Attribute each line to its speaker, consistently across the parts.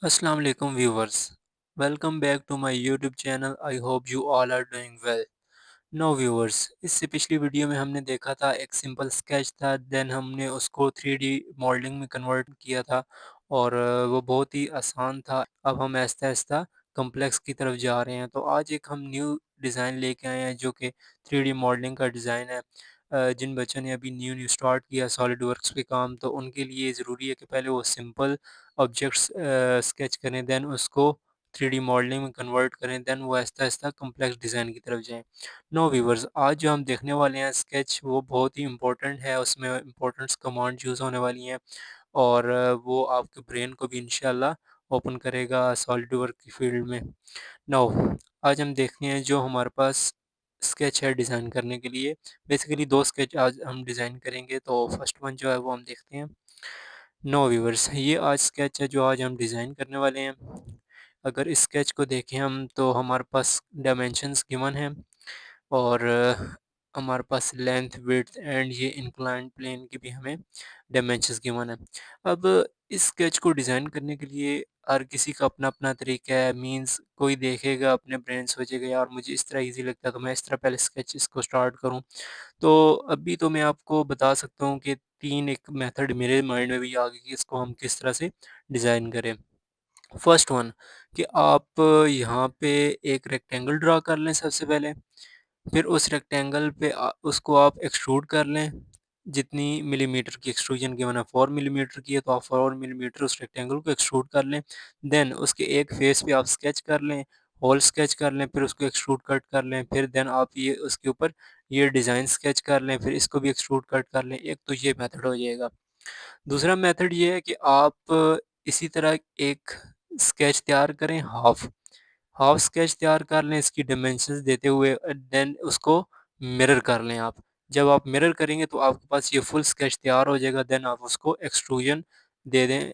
Speaker 1: Assalamu alaikum viewers. Welcome back to my YouTube channel. I hope you all are doing well. No viewers, इससे पिछली video में हमने देखा था एक सिंपल स्केच था, देन हमने उसको 3D मॉडलिंग में कन्वर्ट किया था और वो बहुत ही आसान था। अब हम आहिस्ता आहिस्ता कॉम्प्लेक्स की तरफ जा रहे हैं। तो आज एक हम न्यू डिज़ाइन लेके आए हैं जो कि 3D मॉडलिंग का डिज़ाइन है। जिन बच्चों ने अभी न्यू न्यू स्टार्ट किया सॉलिड वर्क्स पे काम, तो उनके लिए ज़रूरी है कि पहले वो सिंपल ऑब्जेक्ट्स स्केच करें, देन उसको 3D मॉडलिंग में कन्वर्ट करें, देन वो आहिस्ता आहिस्ता कॉम्प्लेक्स डिज़ाइन की तरफ जाएँ। नो व्यूवर्स, आज जो हम देखने वाले हैं स्केच, वो बहुत ही इम्पोर्टेंट है। उसमें इम्पोर्टेंट कमांड यूज़ होने वाली हैं और वो आपके ब्रेन को भी इंशाल्लाह ओपन करेगा सॉलिड वर्क की फील्ड में। नाउ आज हम देखते हैं जो हमारे पास स्केच है डिज़ाइन करने के लिए। बेसिकली दो स्केच आज हम डिज़ाइन करेंगे। तो फर्स्ट वन जो है वो हम देखते हैं। नो व्यूवर्स, ये आज स्केच है जो आज हम डिज़ाइन करने वाले हैं। अगर इस स्केच को देखें हम, तो हमारे पास डायमेंशंस गिवन हैं और हमारे पास लेंथ, विड्थ एंड ये इंक्लाइंड प्लेन की भी हमें डायमेंशंस गिवन है। अब इस स्केच को डिज़ाइन करने के लिए हर किसी का अपना अपना तरीका है। मींस कोई देखेगा अपने ब्रेन सोचेगा यार मुझे इस तरह इजी लगता है, तो मैं इस तरह पहले स्केच इसको स्टार्ट करूं। तो अभी तो मैं आपको बता सकता हूँ कि तीन एक मेथड मेरे माइंड में भी आ गई कि इसको हम किस तरह से डिज़ाइन करें। फर्स्ट वन, कि आप यहाँ पे एक रेक्टेंगल ड्रा कर लें सबसे पहले। फिर उस रेक्टेंगल पे उसको आप एक्सट्रूड कर लें। जितनी मिलीमीटर की एक्सट्रूजन गिवन है, 4 मिलीमीटर की है, तो आप 4 मिलीमीटर उस रेक्टेंगल को एक्सट्रूड कर लें। देन उसके एक फेस पे आप स्केच कर लें, होल स्केच कर लें, फिर उसको एक्सट्रूड कट कर लें। फिर देन आप ये उसके ऊपर ये डिज़ाइन स्केच कर लें, फिर इसको भी एक्सट्रूड कट कर लें। एक तो ये मेथड हो जाएगा। दूसरा मेथड ये है कि आप इसी तरह एक स्केच तैयार करें, हाफ हाफ स्केच तैयार कर लें इसकी डायमेंशंस देते हुए, देन उसको मिरर कर लें आप। जब आप मिरर करेंगे तो आपके पास ये फुल स्केच तैयार हो जाएगा। देन आप उसको एक्सट्रूजन दे दें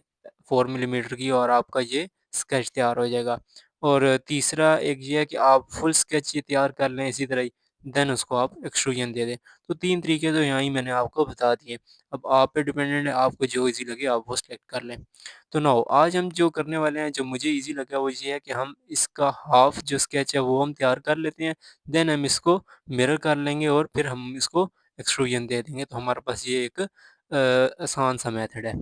Speaker 1: 4 मिलीमीटर की और आपका ये स्केच तैयार हो जाएगा। और तीसरा एक ये है कि आप फुल स्केच ये तैयार कर लें इसी तरह ही, देन उसको आप एक्सट्रूजन दे दें। तो 3 तरीके तो यहाँ ही मैंने आपको बता दिए। अब आप पे डिपेंडेंट है, आपको जो ईज़ी लगे आप वो सेलेक्ट कर लें। तो नाउ आज हम जो करने वाले हैं, जो मुझे ईज़ी लगा वो ये है कि हम इसका हाफ़ जो स्केच है वो हम तैयार कर लेते हैं। देन हम इसको मिरर कर लेंगे और फिर हम इसको एक्सट्रूजन दे देंगे। तो हमारे पास ये एक आसान सा मेथड है।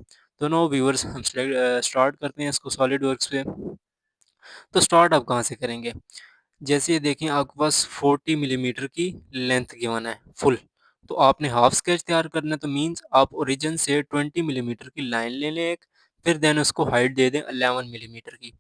Speaker 1: तो नाउ व्यूअर्स, हम स्टार्ट करते हैं इसको सॉलिड वर्क्स पे। तो स्टार्ट आप कहाँ से करेंगे? जैसे ये देखें, आपके पास 40 मिलीमीटर की लेंथ गिवन है फुल। तो आपने हाफ स्केच तैयार करना है, तो मीन्स आप ओरिजिन से 20 मिलीमीटर की लाइन ले लें एक। फिर देन उसको हाइट दे दें 11 मिलीमीटर की।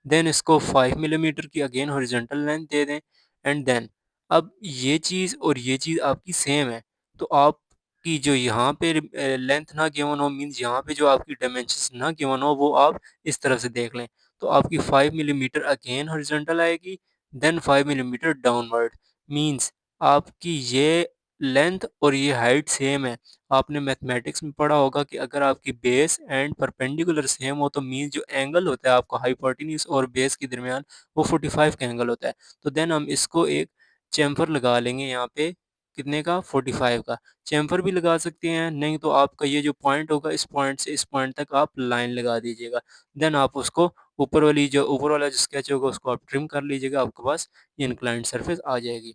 Speaker 1: देन इसको 5 मिलीमीटर की अगेन हॉरिजॉन्टल लेंथ दे दें। एंड देन अब ये चीज़ और ये चीज़ आपकी सेम है। तो आपकी जो यहाँ पे लेंथ ना गिवन हो, मीन्स यहाँ पे जो आपकी डायमेंशंस ना गिवन हो, वो आप इस तरह से देख लें। तो आपकी 5 मिलीमीटर अगेन हॉरिजॉन्टल आएगी, देन 5 मिलीमीटर डाउनवर्ड। मीन्स आपकी ये लेंथ और ये हाइट सेम है। आपने मैथमेटिक्स में पढ़ा होगा कि अगर आपकी बेस एंड परपेंडिकुलर सेम हो, तो मीन्स जो एंगल होता है आपका हाइपोटेन्यूज और बेस के दरमियान, वो 45 का एंगल होता है। तो देन हम इसको एक चैम्फर लगा लेंगे यहाँ पे, कितने का, 45 का। चैम्फर भी लगा सकते हैं, नहीं तो आपका ये जो पॉइंट होगा, इस पॉइंट से इस पॉइंट तक आप लाइन लगा दीजिएगा। देन आप उसको ऊपर वाला जो स्केच होगा उसको आप ट्रिम कर लीजिएगा, आपके पास इंक्लाइंड सरफेस आ जाएगी।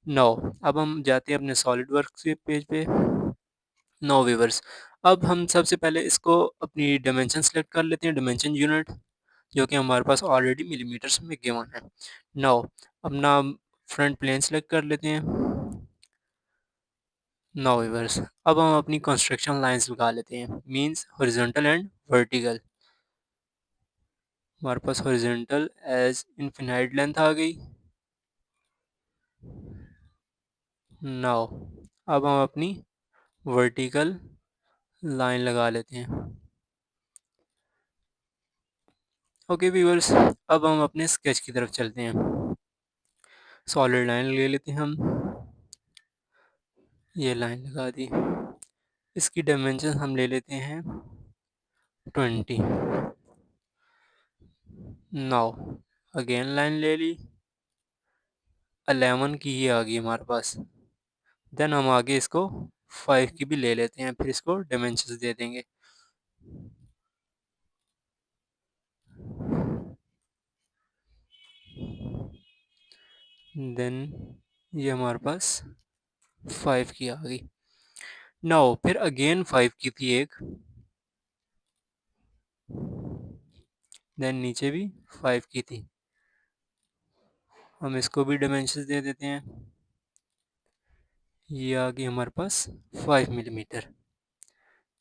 Speaker 1: नाउ अब हम जाते हैं अपने सॉलिड वर्क के पेज पे। नाउ व्यूअर्स, अब हम सबसे पहले इसको अपनी डायमेंशन सेलेक्ट कर लेते हैं, डायमेंशन यूनिट, जो कि हमारे पास ऑलरेडी मिलीमीटर्स में गिवन है। नाउ अपना फ्रंट प्लेन सेलेक्ट कर लेते हैं। नाउ व्यूअर्स, अब हम अपनी कंस्ट्रक्शन लाइंस लगा लेते हैं, मींस हॉरिजॉन्टल एंड वर्टिकल। हमारे पास हॉरिजॉन्टल एज इनफिनाइट लेंथ आ गई। नाउ अब हम अपनी वर्टिकल लाइन लगा लेते हैं। ओके व्यूअर्स, अब हम अपने स्केच की तरफ चलते हैं। सॉलिड लाइन ले लेते हैं हम, ये लाइन लगा दी। इसकी डायमेंशन हम ले लेते हैं 20। नाउ अगेन लाइन ले ली, 11 की ये आ गई हमारे पास। देन हम आगे इसको 5 की भी ले लेते हैं, फिर इसको डायमेंशंस दे देंगे। देन ये हमारे पास 5 की आ गई। नाउ फिर अगेन 5 की थी एक, देन नीचे भी 5 की थी। हम इसको भी डायमेंशंस दे देते हैं। ये आ गई हमारे पास 5 मिलीमीटर।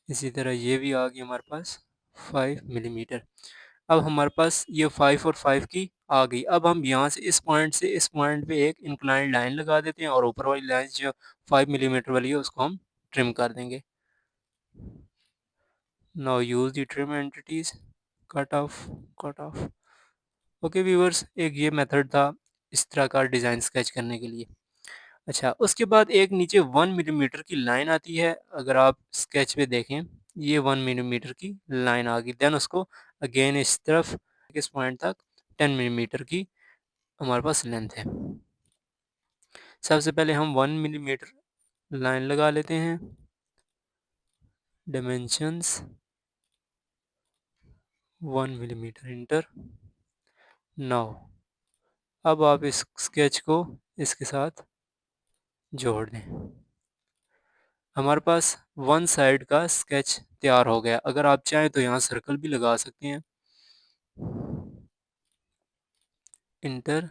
Speaker 1: इसी तरह ये भी आ गई हमारे पास 5 मिलीमीटर। अब हमारे पास ये 5 और 5 की आ गई। अब हम यहाँ से इस पॉइंट पे एक इंक्लाइंड लाइन लगा देते हैं और ऊपर वाली लाइन जो 5 मिलीमीटर वाली है उसको हम ट्रिम कर देंगे। Now use the trim entities, cut off, cut off. Okay viewers, एक ये मेथड था इस तरह का डिज़ाइन स्केच करने के लिए। अच्छा, उसके बाद एक नीचे 1 मिलीमीटर की लाइन आती है। अगर आप स्केच पे देखें, ये 1 मिलीमीटर की लाइन आ गई। देन उसको अगेन इस तरफ इस पॉइंट तक 10 मिलीमीटर की हमारे पास लेंथ है। सबसे पहले हम 1 मिलीमीटर लाइन लगा लेते हैं। Dimensions 1 millimetre inter. नाउ अब आप इस स्केच को इसके साथ जोड़ दें। हमारे पास वन साइड का स्केच तैयार हो गया। अगर आप चाहें तो यहाँ सर्कल भी लगा सकते हैं। इंटर।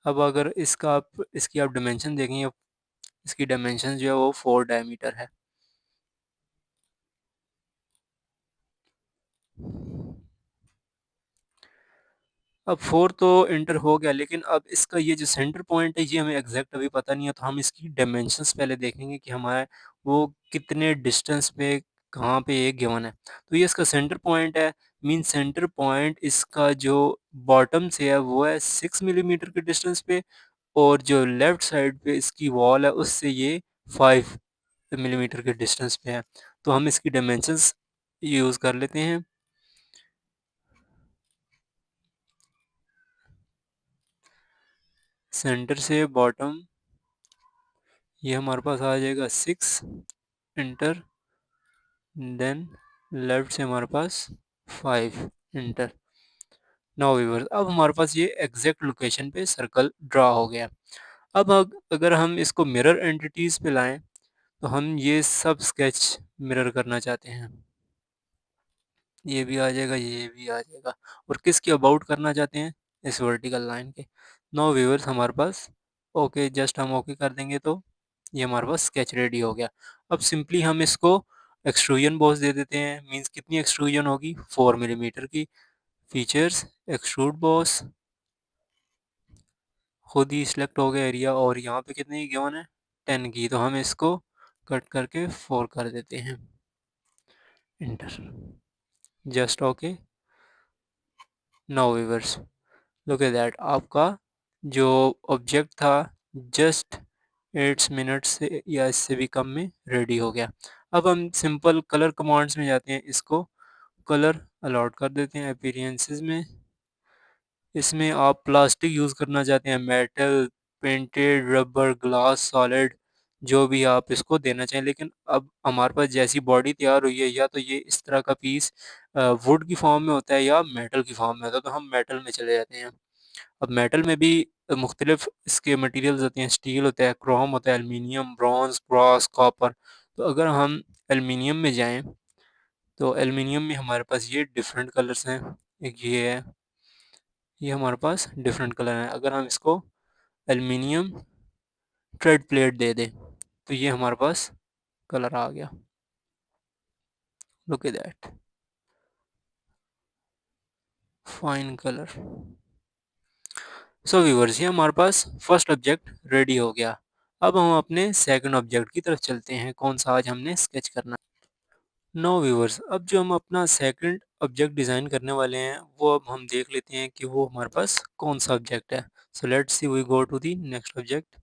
Speaker 1: अब अगर इसकी आप डायमेंशन देखेंगे, इसकी डायमेंशन जो है वो 4 डायमीटर है। अब 4 तो इंटर हो गया, लेकिन अब इसका ये जो सेंटर पॉइंट है ये हमें एग्जैक्ट अभी पता नहीं है, तो हम इसकी डायमेंशंस पहले देखेंगे कि हमारे वो कितने डिस्टेंस पे कहाँ पे ये गिवन है। तो ये इसका सेंटर पॉइंट है। मीन सेंटर पॉइंट इसका जो बॉटम से है वो है 6 मिलीमीटर के डिस्टेंस पे, और जो लेफ्ट साइड पे इसकी वॉल है उससे ये 5 मिलीमीटर के डिस्टेंस पे है। तो हम इसकी डायमेंशंस यूज़ कर लेते हैं। सेंटर से बॉटम ये हमारे पास आ जाएगा 6 इंटर। देन लेफ्ट से हमारे पास 5 इंटर। नाउ व्यूअर्स, अब हमारे पास ये एग्जैक्ट लोकेशन पे सर्कल ड्रा हो गया। अब अगर हम इसको मिरर एंटिटीज़ पे लाएं, तो हम ये सब स्केच मिरर करना चाहते हैं। ये भी आ जाएगा, ये भी आ जाएगा। और किसकी अबाउट करना चाहते हैं? इस वर्टिकल लाइन के। नो व्यूअर्स, हमारे पास ओके, जस्ट हम ओके कर देंगे तो ये हमारे पास स्केच रेडी हो गया। अब सिंपली हम इसको एक्सट्रूजन बॉस दे देते हैं। मींस कितनी एक्सट्रूजन होगी? 4 मिलीमीटर की। फीचर्स एक्सट्रूड बॉस, खुद ही सिलेक्ट हो गया एरिया, और यहाँ पे कितनी की गिवन है? 10 की। तो हम इसको कट करके 4 कर देते हैं। Inter. Just okay. Now viewers, look at that, आपका जो ऑब्जेक्ट था जस्ट 8 मिनट से या इससे भी कम में रेडी हो गया। अब हम सिंपल कलर कमांड्स में जाते हैं, इसको कलर अलॉट कर देते हैं अपीयरेंसेस में। इसमें आप प्लास्टिक यूज़ करना चाहते हैं, metal, painted, rubber, glass, solid, जो भी आप इसको देना चाहें। लेकिन अब हमारे पास जैसी बॉडी तैयार हुई है, या तो ये इस तरह का पीस वुड की फॉर्म में होता है या मेटल की फॉर्म में होता है, तो हम मेटल में चले जाते हैं। अब मेटल में भी मुख्तलिफ इसके मटेरियल्स होते हैं। स्टील होता है, क्रोम होता है, एल्युमिनियम, ब्रॉन्ज, ब्रास, कॉपर। तो अगर हम एल्युमिनियम में जाएं, तो एल्युमिनियम में हमारे पास ये डिफरेंट कलर्स हैं। एक ये है, ये हमारे पास डिफरेंट कलर हैं। अगर हम इसको एल्युमिनियम ट्रेड प्लेट दे दें, तो ये हमारे पास कलर आ गया। Look at that, fine colour. So viewers, ये हमारे पास फर्स्ट ऑब्जेक्ट रेडी हो गया। अब हम अपने सेकंड ऑब्जेक्ट की तरफ चलते हैं, कौन सा आज हमने स्केच करना। नो व्यूअर्स, अब जो हम अपना सेकंड ऑब्जेक्ट डिज़ाइन करने वाले हैं, वो अब हम देख लेते हैं कि वो हमारे पास कौन सा ऑब्जेक्ट है। So let's see, we go to the next object.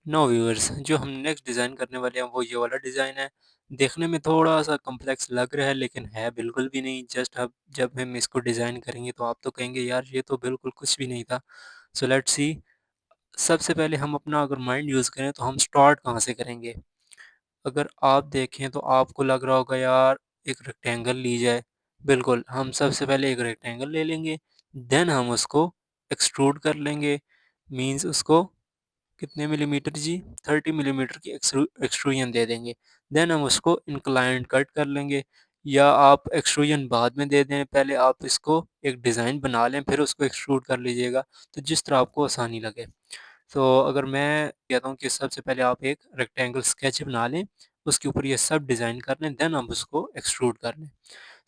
Speaker 1: No viewers, जो हम नेक्स्ट डिज़ाइन करने वाले हैं वो ये वाला डिज़ाइन है। देखने में थोड़ा सा कॉम्प्लेक्स लग रहा है, लेकिन है बिल्कुल भी नहीं। जस्ट अब जब हम इसको डिज़ाइन करेंगे तो आप तो कहेंगे यार ये तो बिल्कुल कुछ भी नहीं था। सो लेट्स सी, सबसे पहले हम अपना अगर माइंड यूज़ करें तो हम स्टार्ट कहाँ से करेंगे। अगर आप देखें तो आपको लग रहा होगा यार एक रेक्टेंगल ली जाए। बिल्कुल, हम सबसे पहले एक रेक्टेंगल ले लेंगे, देन हम उसको एक्सट्रूड कर लेंगे। मीन्स उसको कितने मिलीमीटर जी, 30 मिलीमीटर की एक्सट्रूजन दे देंगे। देन हम उसको इंक्लाइंड कट कर लेंगे, या आप एक्सट्रूजन बाद में दे दें, पहले आप इसको एक डिज़ाइन बना लें फिर उसको एक्सट्रूड कर लीजिएगा, तो जिस तरह आपको आसानी लगे। तो अगर मैं कहता हूँ कि सबसे पहले आप एक रेक्टेंगल स्केच बना लें, उसके ऊपर ये सब डिज़ाइन कर लें, देन हम उसको एक्सट्रूड कर लें।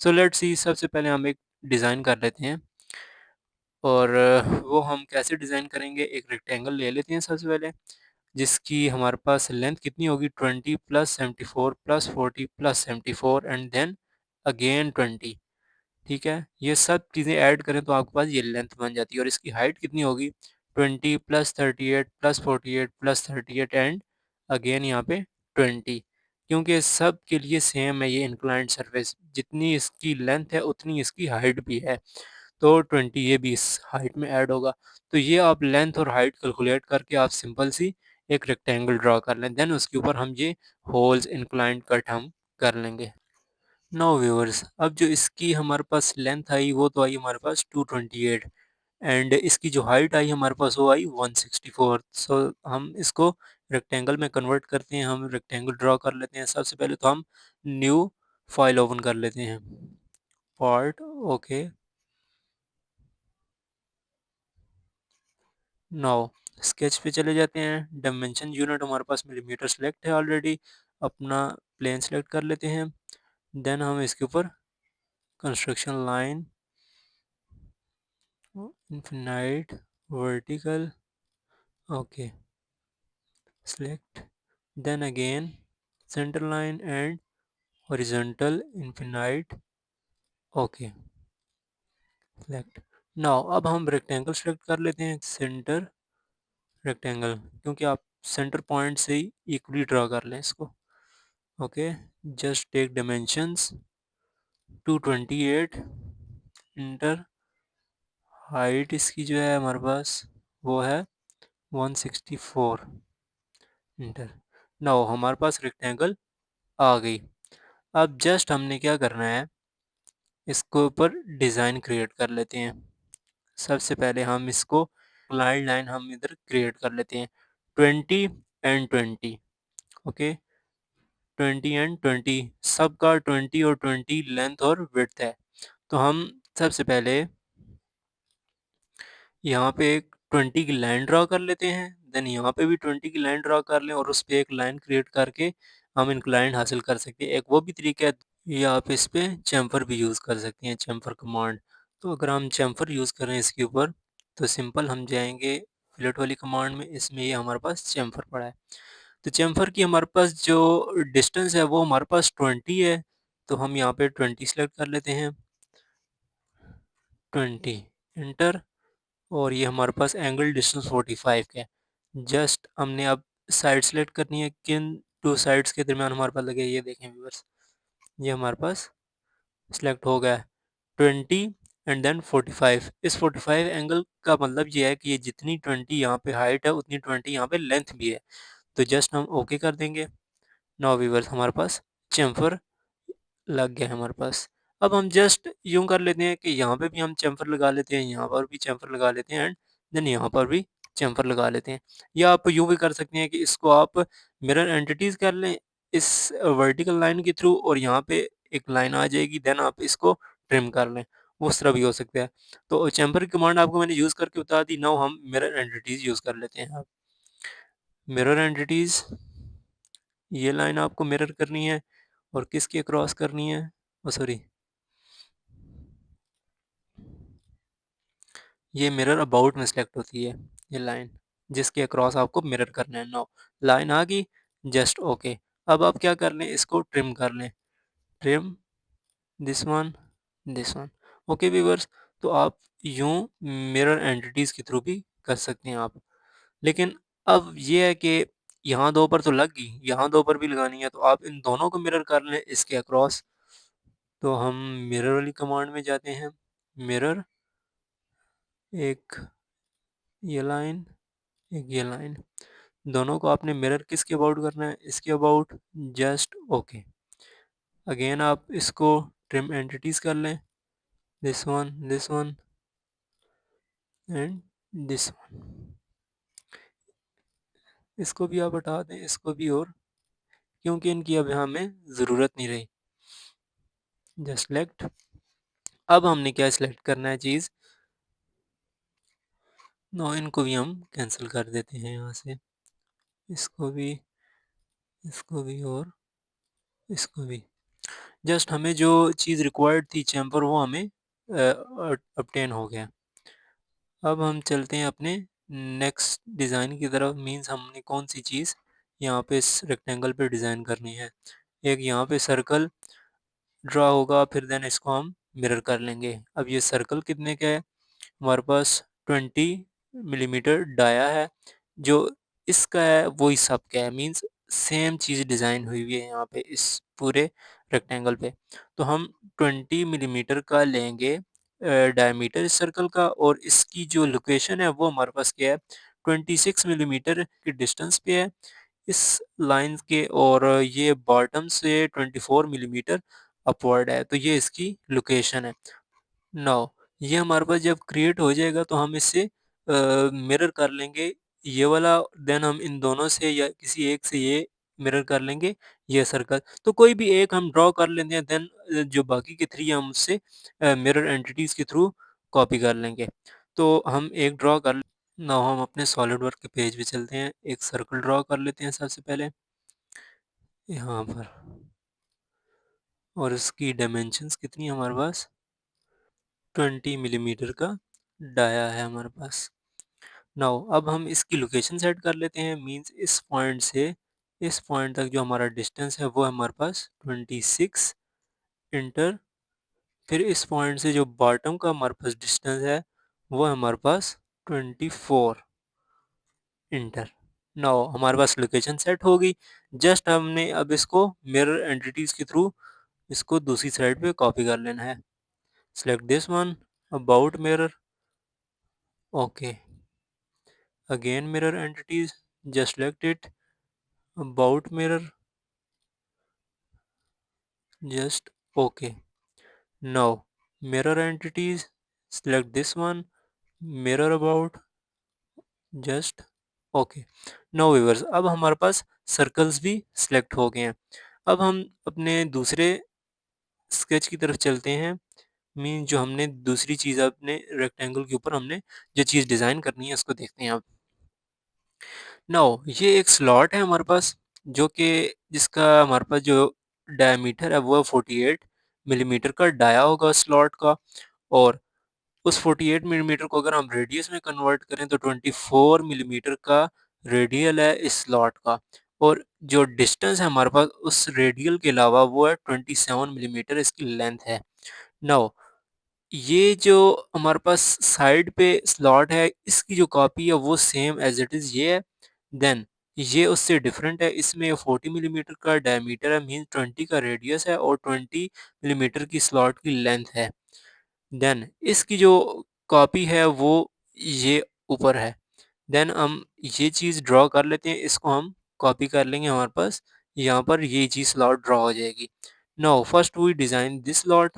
Speaker 1: सो लेट्स सी, सबसे पहले हम एक डिज़ाइन कर लेते हैं, और वो हम कैसे डिज़ाइन करेंगे, एक रेक्टेंगल ले लेते हैं सबसे पहले, जिसकी हमारे पास लेंथ कितनी होगी, 20 plus 74 plus 40 plus 74 and then again 20। ठीक है, ये सब चीज़ें ऐड करें तो आपके पास ये लेंथ बन जाती है, और इसकी हाइट कितनी होगी, 20 plus 38 plus 48 plus 38 and again यहाँ पे 20। क्योंकि सब के लिए सेम है ये इंक्लाइंड सरफेस, जितनी इसकी लेंथ है उतनी इसकी हाइट भी है, तो 20 ये भी इस हाइट में ऐड होगा। तो ये आप लेंथ और हाइट कैलकुलेट करके आप सिंपल सी एक रेक्टेंगल ड्रा कर लें, देन उसके ऊपर हम ये होल्स इंक्लाइंड कट हम कर लेंगे। नाउ व्यूअर्स, अब जो इसकी हमारे पास लेंथ आई वो तो आई हमारे पास 228, एंड इसकी जो हाइट आई हमारे पास वो आई 164। सो हम इसको रेक्टेंगल में कन्वर्ट करते हैं, हम रेक्टेंगल ड्रा कर लेते हैं। सबसे पहले तो हम न्यू फाइल ओपन कर लेते हैं, पार्ट, ओके। नाउ स्केच पे चले जाते हैं, डायमेंशन यूनिट हमारे पास मिलीमीटर सेलेक्ट है ऑलरेडी, अपना प्लेन सेलेक्ट कर लेते हैं। देन हम इसके ऊपर construction line, infinite, vertical, okay, select, then again center line and horizontal infinite, okay, select। Now अब हम रेक्टेंगल सेलेक्ट कर लेते हैं, सेंटर रेक्टेंगल, क्योंकि आप सेंटर पॉइंट से ही इक्वली ड्रा कर लें इसको, okay. Just take dimensions 228, enter, height इसकी जो है हमारे पास वो है 164, इंटर। नाउ हमारे पास रेक्टेंगल आ गई। अब जस्ट हमने क्या करना है, इसके ऊपर डिज़ाइन क्रिएट कर लेते हैं। सबसे पहले हम इसको लाइन लाइन हम इधर क्रिएट कर लेते हैं, 20 एंड 20, ओके। 20 एंड 20 सबका 20 और 20 लेंथ और विड्थ है। तो हम सबसे पहले यहाँ पे एक 20 की लाइन ड्रा कर लेते हैं, देन यहाँ पे भी 20 की लाइन ड्रा कर लें और उस पे एक लाइन क्रिएट करके हम इंक्लाइन हासिल कर सकते हैं। एक वो भी तरीका है, या आप इस पे चैम्फर भी यूज़ कर सकते हैं, चैम्फर कमांड। तो अगर हम चैम्फर यूज़ करें इसके ऊपर, तो सिंपल हम जाएंगे फिलेट वाली कमांड में, इसमें ये हमारे पास चैम्फर पड़ा है। तो चैम्फर की हमारे पास जो डिस्टेंस है वो हमारे पास 20 है, तो हम यहाँ पे 20 सेलेक्ट कर लेते हैं, 20, इंटर। और ये हमारे पास एंगल डिस्टेंस 45 का है। जस्ट हमने अब साइड सेलेक्ट करनी है, किन टू साइड्स के दरमियान हमारे पास लगे, ये देखें व्यूअर्स, ये हमारे पास सिलेक्ट हो गया है, 20 एंड देन 45। इस 45 एंगल का मतलब ये है कि ये जितनी 20 यहाँ पे हाइट है उतनी 20 यहाँ पे लेंथ भी है। तो जस्ट हम ओके कर देंगे। नाउ व्यूअर्स, हमारे पास चैम्फर लग गया है हमारे पास। अब हम जस्ट यूँ कर लेते हैं कि यहाँ पे भी हम चैम्फर लगा लेते हैं, यहाँ पर भी चैम्फर लगा लेते हैं, एंड देन यहाँ पर भी चैम्फर लगा लेते हैं। या आप यूँ भी कर सकते हैं कि इसको आप मिरर एंटिटीज़ कर लें इस वर्टिकल लाइन के थ्रू, और यहाँ पे एक लाइन आ जाएगी, देन आप इसको ट्रिम कर लें, उस तरह भी हो सकता है। तो चैम्फर की कमांड आपको मैंने यूज़ करके बता दी। नाउ हम मिरर एंटिटीज़ यूज़ कर लेते हैं। मिरर एंटिटीज़, ये लाइन आपको मिरर करनी है, और किसके क्रॉस करनी है, ओ सॉरी, ये मिरर अबाउट में सेलेक्ट होती है, ये लाइन जिसके अक्रॉस आपको मिरर करना है। नो, लाइन आ गई, जस्ट ओके। अब आप क्या कर लें, इसको ट्रिम कर लें, trim this one, this one, okay viewers. तो आप यूं मिरर एंटिटीज़ के थ्रू भी कर सकते हैं आप। लेकिन अब ये है कि यहाँ दो पर तो लग गई, यहाँ दो पर भी लगानी है, तो आप इन दोनों को मिरर कर लें इसके अक्रॉस। तो हम मिरर वाली कमांड में जाते हैं, मिरर, एक ये लाइन, एक ये लाइन, दोनों को आपने मिरर किसके अबाउट करना है, इसके अबाउट, जस्ट ओके। अगेन आप इसको ट्रिम एंटिटीज कर लें, this one and this one. इसको भी आप हटा दें, इसको भी, और क्योंकि इनकी अब हमें ज़रूरत नहीं रही। Just select. अब हमने क्या सिलेक्ट करना है चीज़, नो, इनको भी हम कैंसिल कर देते हैं यहाँ से, इसको भी, इसको भी, और इसको भी। जस्ट हमें जो चीज़ रिक्वायर्ड थी चैम्बर, वो हमें obtain हो गया। अब हम चलते हैं अपने नेक्स्ट डिज़ाइन की तरफ। मींस हमने कौन सी चीज़ यहाँ पे इस रेक्टेंगल पे डिज़ाइन करनी है। एक यहाँ पे सर्कल ड्रा होगा, फिर देन इसको हम मिरर कर लेंगे। अब ये सर्कल कितने का है, हमारे पास 20 मिलीमीटर डाया है, जो इसका है वो इस सब का है। मींस सेम चीज़ डिज़ाइन हुई हुई है यहाँ पे इस पूरे रेक्टेंगल पे। तो हम 20 मिलीमीटर का लेंगे डायमीटर इस सर्कल का, और इसकी जो लोकेशन है वो हमारे पास क्या है, 26 मिलीमीटर की डिस्टेंस पे है इस लाइन के, और ये बॉटम से 24 मिलीमीटर अपवर्ड है, तो ये इसकी लोकेशन है। नाउ ये हमारे पास जब क्रिएट हो जाएगा तो हम इससे मिरर कर लेंगे ये वाला, देन हम इन दोनों से या किसी एक से ये मिरर कर लेंगे ये सर्कल। तो कोई भी एक हम ड्रॉ कर लेते हैं, देन जो बाकी के 3 हम उससे मिरर एंटिटीज के थ्रू कॉपी कर लेंगे। तो हम एक ड्रॉ कर, नाउ हम अपने सॉलिड वर्क के पेज पे चलते हैं, एक सर्कल ड्रॉ कर लेते हैं सबसे पहले यहाँ पर, और इसकी डायमेंशंस कितनी है हमारे पास, 20 मिलीमीटर का डाया है हमारे पास। नाउ अब हम इसकी लोकेशन सेट कर लेते हैं। मींस इस पॉइंट से इस पॉइंट तक जो हमारा डिस्टेंस है वो है हमारे पास 26 इंटर, फिर इस पॉइंट से जो बॉटम का हमारे पास डिस्टेंस है वो है हमारे पास 24 इंटर। नाउ हमारे पास लोकेशन सेट होगी। जस्ट हमने अब इसको मिरर एंटिटीज के थ्रू इसको दूसरी साइड पे कॉपी कर लेना है। Select this one, about mirror, okay, again mirror entities, just select it, about mirror, just okay. Now mirror entities, select this one, mirror about, just okay. Now viewers, अब हमारे पास circles भी select हो गए हैं। अब हम अपने दूसरे स्केच की तरफ चलते हैं। मीन जो हमने दूसरी चीज़ अपने रेक्टेंगल के ऊपर हमने जो चीज़ डिज़ाइन करनी है उसको देखते हैं अब। नाउ ये एक स्लॉट है हमारे पास, जो कि जिसका हमारे पास जो डायमीटर है वो 48 मिलीमीटर का डाया होगा उस स्लॉट का, और उस 48 मिलीमीटर को अगर हम रेडियस में कन्वर्ट करें तो 24 मिलीमीटर का रेडियल है इस स्लॉट का, और जो डिस्टेंस है हमारे पास उस रेडियल के अलावा वो है 27 मिलीमीटर इसकी लेंथ है। नाउ ये जो हमारे पास साइड पे स्लॉट है इसकी जो कॉपी है वो सेम एज इट इज़ ये है। देन ये उससे डिफरेंट है, इसमें 40 मिलीमीटर का डायमीटर है, मीन 20 का रेडियस है, और 20 मिलीमीटर की स्लॉट की लेंथ है। देन इसकी जो कॉपी है वो ये ऊपर है। देन हम ये चीज़ ड्रॉ कर लेते हैं, इसको हम कॉपी कर लेंगे, हमारे पास यहाँ पर ये चीज़ स्लॉट ड्रॉ हो जाएगी। Now first we design this slot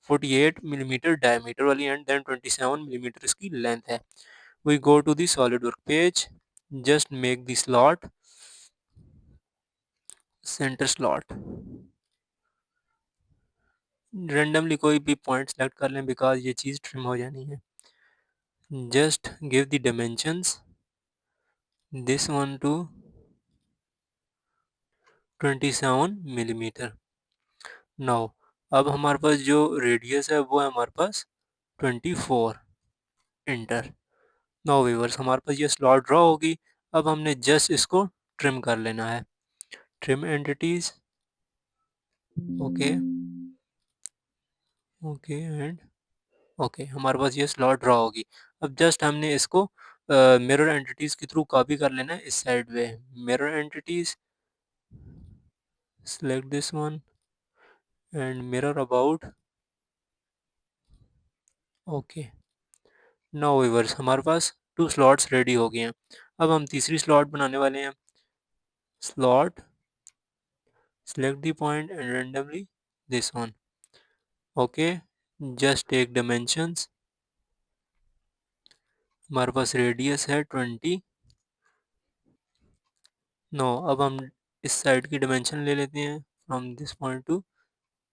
Speaker 1: 48 millimetre diameter वाली, एंड देन 27 मिलीमीटर इसकी लेंथ है। We go to the solid work page, just make the slot centre slot, randomly कोई भी पॉइंट सेलेक्ट कर लें बिकॉज ये चीज़ ट्रिम हो जानी है। Just give the dimensions, this one two 27 millimetre. Now अब हमारे पास जो रेडियस है वो है हमारे पास 24 इंटर। नाउ व्यूअर्स, हमारे पास ये स्लॉट ड्रॉ होगी। अब हमने जस्ट इसको ट्रिम कर लेना है, trim entities, okay, okay and okay, हमारे पास ये स्लॉट ड्रॉ होगी। अब जस्ट हमने इसको मिरर एंटिटीज के थ्रू कॉपी कर लेना है इस साइड पे। Mirror entities, select this one and mirror about, okay. Now viewers, हमारे पास 2 स्लॉट्स रेडी हो गए हैं। अब हम तीसरी स्लॉट बनाने वाले हैं। Slot, select the point and randomly this one, okay, just take dimensions, हमारे पास रेडियस है 20, नो अब हम इस साइड की डायमेंशन ले लेते हैं, from this point to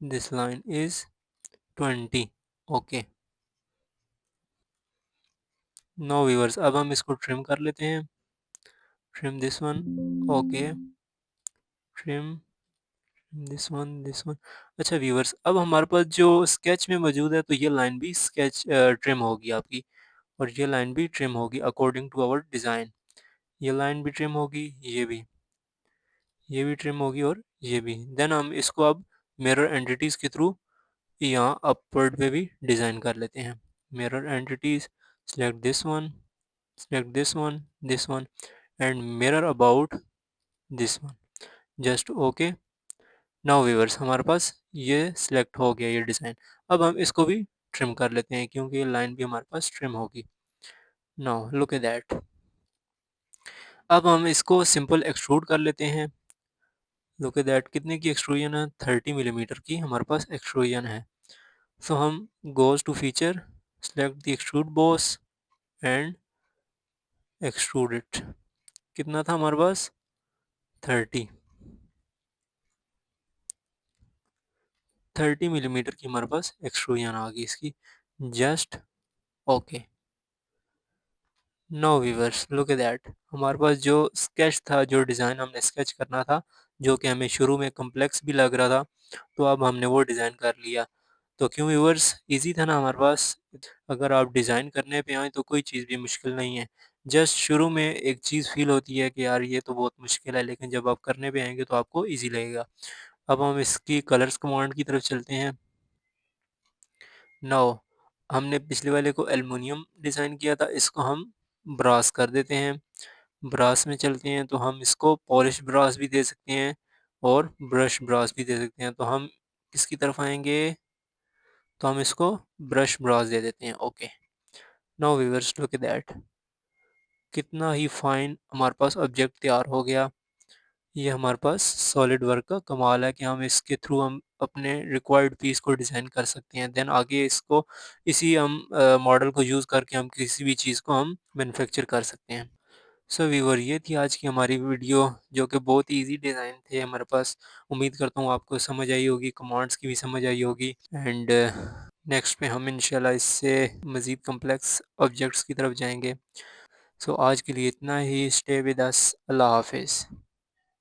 Speaker 1: this line is 20। Okay, no viewers अब हम इसको ट्रिम कर लेते हैं, trim this one. Okay, trim this one. अच्छा व्यूअर्स, अब हमारे पास जो स्केच में मौजूद है, तो ये लाइन भी स्केच ट्रिम होगी आपकी, और ये लाइन भी ट्रिम होगी अकॉर्डिंग टू आवर डिज़ाइन। ये लाइन भी ट्रिम होगी, ये भी ट्रिम होगी, और ये भी। देन हम इसको अब मिरर एंटिटीज़ के थ्रू यहाँ अपवर्ड पे भी डिज़ाइन कर लेते हैं। Mirror entities, select this one, select this one and mirror about this one, just okay. Now viewers, हमारे पास ये सिलेक्ट हो गया ये डिज़ाइन। अब हम इसको भी ट्रिम कर लेते हैं, क्योंकि ये लाइन भी हमारे पास ट्रिम होगी। Now look at that. अब हम इसको सिंपल एक्सट्रूड कर लेते हैं। लुक एट दैट, कितने की एक्सट्रूजन है, 30 मिलीमीटर की हमारे पास एक्सट्रूजन है। सो हम goes to feature, select the extrude boss and extrude it. कितना था हमारे पास, 30, 30 मिलीमीटर की हमारे पास एक्सट्रूजन आ गई इसकी, just okay. No viewers, look at that, हमारे पास जो स्केच था, जो डिज़ाइन हमने स्केच करना था, जो कि हमें शुरू में कॉम्प्लेक्स भी लग रहा था, तो अब हमने वो डिज़ाइन कर लिया। तो क्यों व्यूअर्स, इजी था ना हमारे पास। अगर आप डिज़ाइन करने पे आएँ तो कोई चीज़ भी मुश्किल नहीं है। जस्ट शुरू में एक चीज़ फ़ील होती है कि यार ये तो बहुत मुश्किल है, लेकिन जब आप करने पे आएँगे तो आपको ईज़ी लगेगा। अब हम इसकी कलर्स कमांड की तरफ चलते हैं। नाउ हमने पिछले वाले को एल्युमिनियम डिज़ाइन किया था, इसको हम ब्रास कर देते हैं। ब्रास में चलते हैं तो हम इसको पॉलिश ब्रास भी दे सकते हैं और ब्रश ब्रास भी दे सकते हैं। तो हम किसकी तरफ आएँगे, तो हम इसको ब्रश ब्रास दे देते हैं। Okay, now viewers look at that, कितना ही फाइन हमारे पास ऑब्जेक्ट तैयार हो गया। ये हमारे पास सॉलिड वर्क का कमाल है कि हम इसके थ्रू हम अपने रिक्वायर्ड पीस को डिज़ाइन कर सकते हैं। देन आगे इसको इसी हम मॉडल को यूज़ करके हम किसी भी चीज़ को हम मैन्युफैक्चर कर सकते हैं। सो व्यूअर, ये थी आज की हमारी वीडियो, जो कि बहुत इजी डिज़ाइन थे हमारे पास। उम्मीद करता हूँ आपको समझ आई होगी, कमांड्स की भी समझ आई होगी, एंड नेक्स्ट पे हम इंशाल्लाह इससे मज़ीद कम्प्लेक्स ऑब्जेक्ट्स की तरफ जाएंगे। सो आज के लिए इतना ही। Stay with us. अल्लाह हाफिज़।